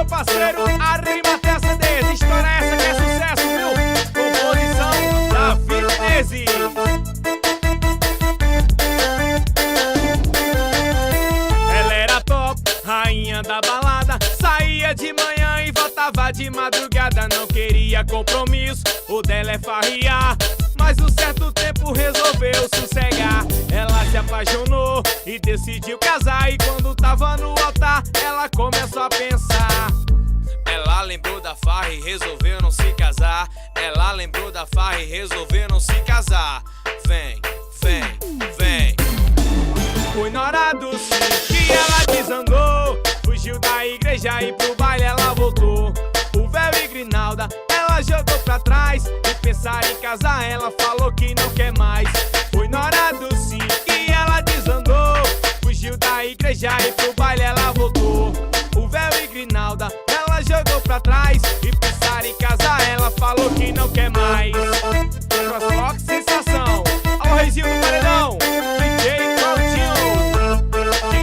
Parceiro, arrima até acender. História essa que é sucesso, viu? Composição Davi Menezes. Ela era top, rainha da balada. Saía de manhã e voltava de madrugada. Não queria compromisso, o dela é farriar. Mas um certo tempo resolveu sossegar. Ela se apaixonou e decidiu casar. E quando tava no altar, ela começou a pensar. Ela lembrou da farra e resolveu não se casar. Ela lembrou da farra e resolveu não se casar. Vem, vem, vem. Foi na hora do sim que ela desandou. Fugiu da igreja e pro baile ela voltou. O véu e grinalda ela jogou pra trás. E pensar em casar ela falou que não quer mais. Foi na hora do sim que ela desandou. Fugiu da igreja e pro baile ela voltou. O véu e grinalda ela jogou pra trás. E pensar em casar ela falou que não quer mais. Crossrock sensação. Alô Reizinho do Paredão, DJ Claudinho,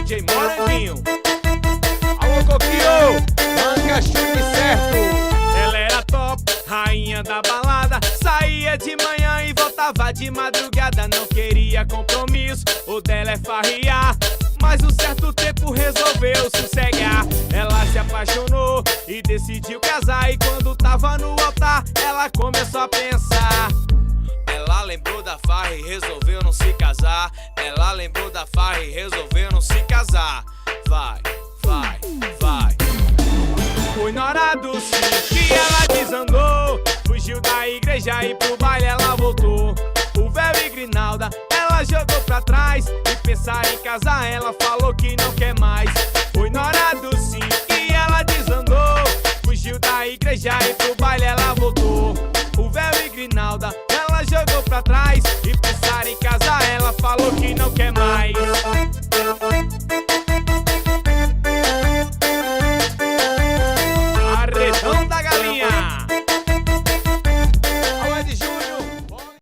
DJ Moranguinho. Alô Coquinho, manga chute certo. Ela era top, rainha da balada. Saía de manhã e voltava de madrugada. Não queria compromisso, o dela é farriar. Mas um certo tempo resolveu sossegar. Ela se apaixonou e decidiu casar. E quando tava no altar, ela começou a pensar. Ela lembrou da farra e resolveu não se casar. Ela lembrou da farra e resolveu não se casar. Vai, vai, vai. Foi na hora do sim que ela desandou. Fugiu da igreja e pro baile ela voltou. O véu e grinalda ela jogou pra trás. E pensar em casar ela falou que não quer mais. Foi na hora do sim que ela desandou. Fugiu da igreja e pro baile ela voltou. O véu e grinalda ela jogou pra trás. E pensar em casar ela falou que não quer mais.